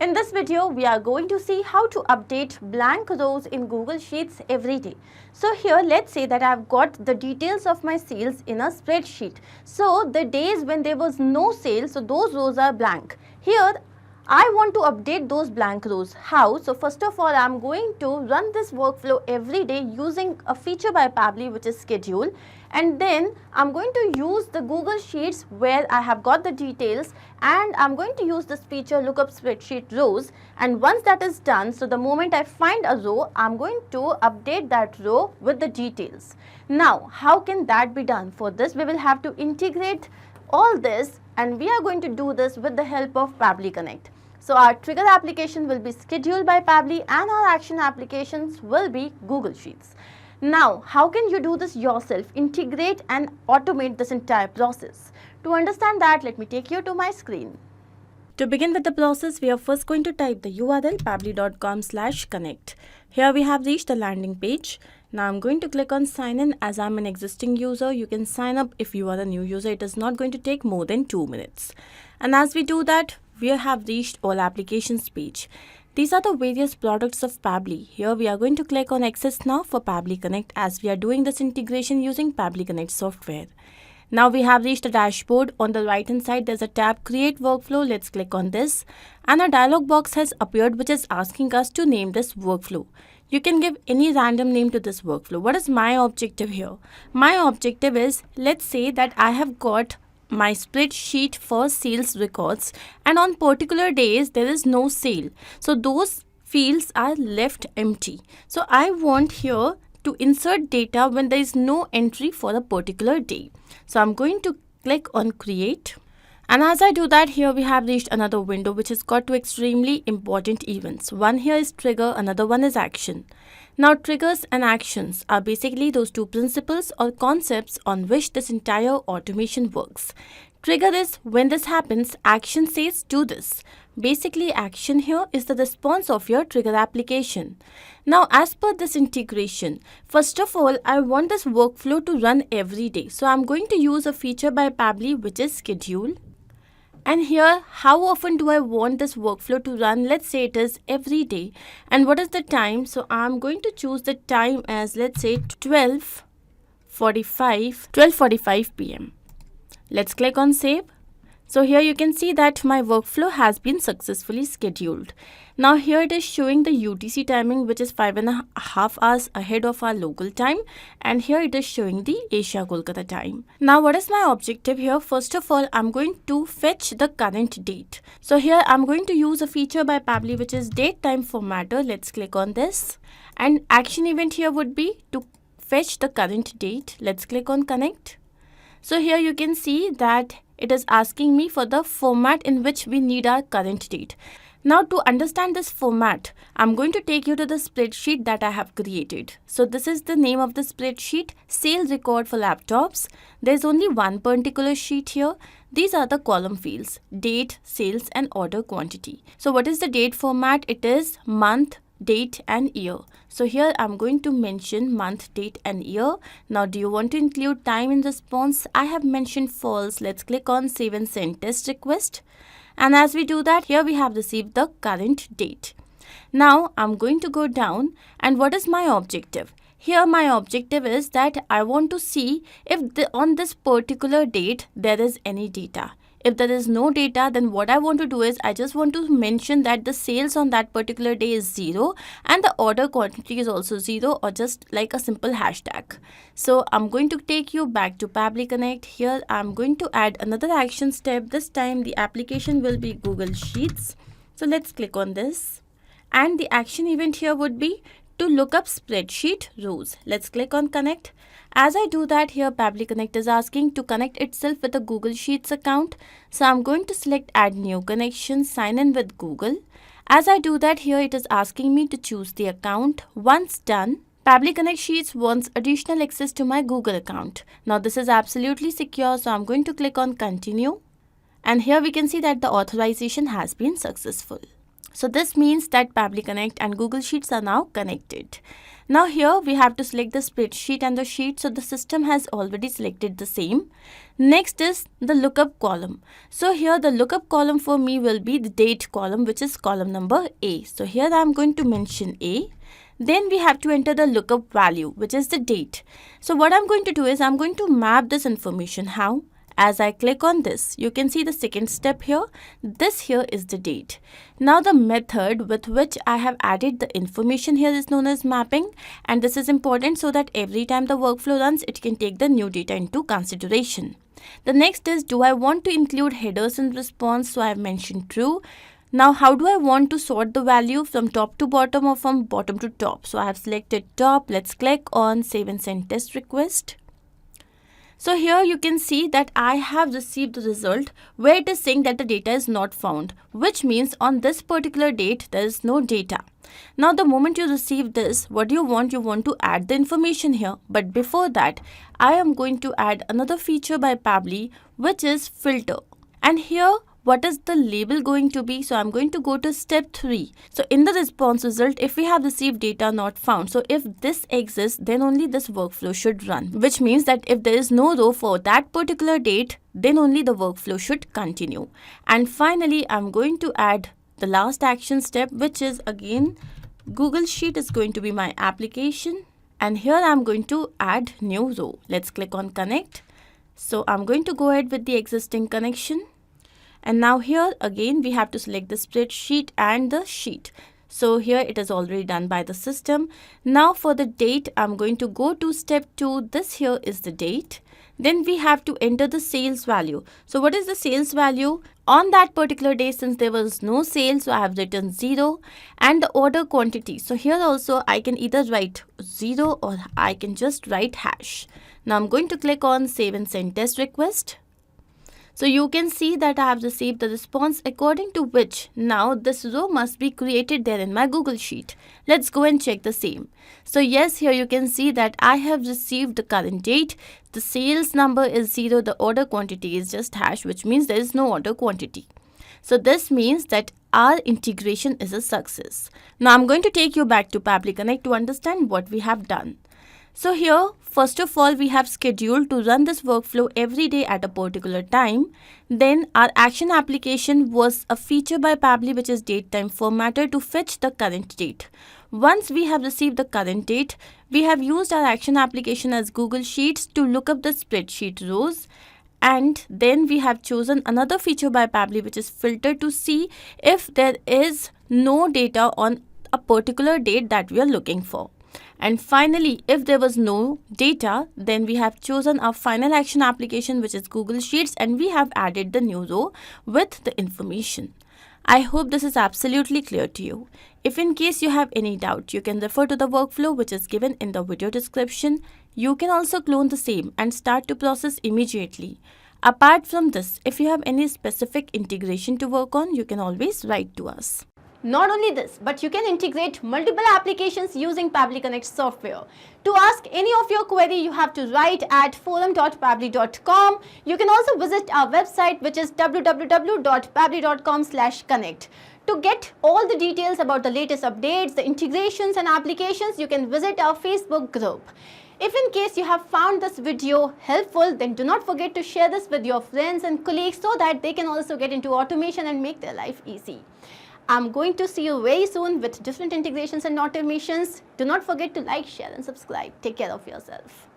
In this video, we are going to see how to update blank rows in Google Sheets every day. So here, let's say that I've got the details of my sales in a spreadsheet. So the days when there was no sale, so those rows are blank. Here, I want to update those blank rows. How? So first of all, I'm going to run this workflow every day using a feature by Pabbly, which is schedule. And then I'm going to use the Google Sheets where I have got the details, and I'm going to use this feature lookup spreadsheet rows. And once that is done, so the moment I find a row, I'm going to update that row with the details. Now, how can that be done? For this, we will have to integrate all this, and we are going to do this with the help of Pabbly Connect. So our trigger application will be scheduled by Pabbly and our action applications will be Google Sheets. Now, how can you do this yourself? Integrate and automate this entire process. To understand that, let me take you to my screen. To begin with the process, we are first going to type the URL pabbly.com/connect. Here we have reached the landing page. Now I'm going to click on sign in. As I'm an existing user, you can sign up if you are a new user. It is not going to take more than 2 minutes. And as we do that, we have reached all applications page. These are the various products of Pabbly. Here we are going to click on access now for Pabbly Connect as we are doing this integration using Pabbly Connect software. Now we have reached the dashboard. On the right hand side there's a tab create workflow. Let's click on this and a dialog box has appeared which is asking us to name this workflow. You can give any random name to this workflow. What is my objective here? My objective is, let's say that I have got my spreadsheet for sales records and on particular days there is no sale. So those fields are left empty. So I want here to insert data when there is no entry for a particular day. So I'm going to click on create. And as I do that, here we have reached another window which has got two extremely important events. One here is trigger, another one is action. Now triggers and actions are basically those two principles or concepts on which this entire automation works. Trigger is when this happens, action says do this. Basically action here is the response of your trigger application. Now as per this integration, first of all I want this workflow to run every day. So I'm going to use a feature by Pabbly which is schedule. And here, how often do I want this workflow to run? Let's say it is every day. And what is the time? So I'm going to choose the time as, let's say, 12:45 p.m. Let's click on save. So here you can see that my workflow has been successfully scheduled. Now here it is showing the UTC timing which is 5.5 hours ahead of our local time, and here it is showing the Asia Kolkata time. Now what is my objective here? First of all, I'm going to fetch the current date. So here I'm going to use a feature by Pabbly which is date time formatter. Let's click on this, and action event here would be to fetch the current date. Let's click on connect. So here you can see that it is asking me for the format in which we need our current date. Now to understand this format, I'm going to take you to the spreadsheet that I have created. So this is the name of the spreadsheet, sales record for laptops. There's only one particular sheet here. These are the column fields, date, sales and order quantity. So what is the date format? It is month, date and year. So here I'm going to mention month, date and year. Now do you want to include time in response? I have mentioned false. Let's click on save and send test request. And as we do that, here we have received the current date. Now I'm going to go down, and what is my objective? Here my objective is that I want to see if on this particular date there is any data. If there is no data, then what I want to do is I just want to mention that the sales on that particular day is 0 and the order quantity is also 0, or just like a simple hashtag. So I'm going to take you back to Pabbly Connect. Here I'm going to add another action step. This time the application will be Google Sheets. So let's click on this, and the action event here would be to look up spreadsheet rows. Let's click on connect. As I do that, here Pabbly Connect is asking to connect itself with a Google Sheets account. So I'm going to select add new connection, sign in with Google. As I do that, here it is asking me to choose the account. Once done, Pabbly Connect Sheets wants additional access to my Google account. Now this is absolutely secure, so I'm going to click on continue. And here we can see that the authorization has been successful. So this means that Pabbly Connect and Google Sheets are now connected. Now here we have to select the spreadsheet and the sheet. So the system has already selected the same. Next is the lookup column. So here the lookup column for me will be the date column, which is column number A. So here I am going to mention A. Then we have to enter the lookup value, which is the date. So what I'm going to do is I'm going to map this information. How? As I click on this, you can see the second step here. This here is the date. Now the method with which I have added the information here is known as mapping, and this is important so that every time the workflow runs, it can take the new data into consideration. The next is, do I want to include headers in response? So I have mentioned true. Now how do I want to sort the value from top to bottom or from bottom to top? So I have selected top. Let's click on save and send test request. So here you can see that I have received the result where it is saying that the data is not found, which means on this particular date there is no data. Now the moment you receive this, what do you want? You want to add the information here. But before that, I am going to add another feature by Pabbly, which is filter. And here, what is the label going to be? So I'm going to go to step 3. So in the response result, if we have received data not found, so if this exists, then only this workflow should run, which means that if there is no row for that particular date, then only the workflow should continue. And finally, I'm going to add the last action step, which is again, Google Sheet is going to be my application. And here I'm going to add new row. Let's click on connect. So I'm going to go ahead with the existing connection. And now here again we have to select the spreadsheet and the sheet. So here it is already done by the system. Now for the date, I'm going to go to step 2. This here is the date. Then we have to enter the sales value. So what is the sales value? On that particular day, since there was no sale, so I have written 0. And the order quantity. So here also I can either write 0 or I can just write hash. Now I'm going to click on save and send test request. So you can see that I have received the response according to which now this row must be created there in my Google Sheet. Let's go and check the same. So yes, here you can see that I have received the current date. The sales number is 0. The order quantity is just hash, which means there is no order quantity. So this means that our integration is a success. Now I'm going to take you back to Pabbly Connect to understand what we have done. So here, first of all, we have scheduled to run this workflow every day at a particular time. Then our action application was a feature by Pabbly, which is date time formatter, to fetch the current date. Once we have received the current date, we have used our action application as Google Sheets to look up the spreadsheet rows. And then we have chosen another feature by Pabbly, which is filter, to see if there is no data on a particular date that we are looking for. And finally, if there was no data, then we have chosen our final action application, which is Google Sheets, and we have added the new row with the information. I hope this is absolutely clear to you. If in case you have any doubt, you can refer to the workflow which is given in the video description. You can also clone the same and start to process immediately. Apart from this, if you have any specific integration to work on, you can always write to us. Not only this, but you can integrate multiple applications using Pabbly Connect software. To ask any of your query, you have to write at forum.pabbly.com. You can also visit our website, which is www.pabbly.com/connect. To get all the details about the latest updates, the integrations and applications, you can visit our Facebook group. If in case you have found this video helpful, then do not forget to share this with your friends and colleagues so that they can also get into automation and make their life easy. I'm going to see you very soon with different integrations and automations. Do not forget to like, share and subscribe. Take care of yourself.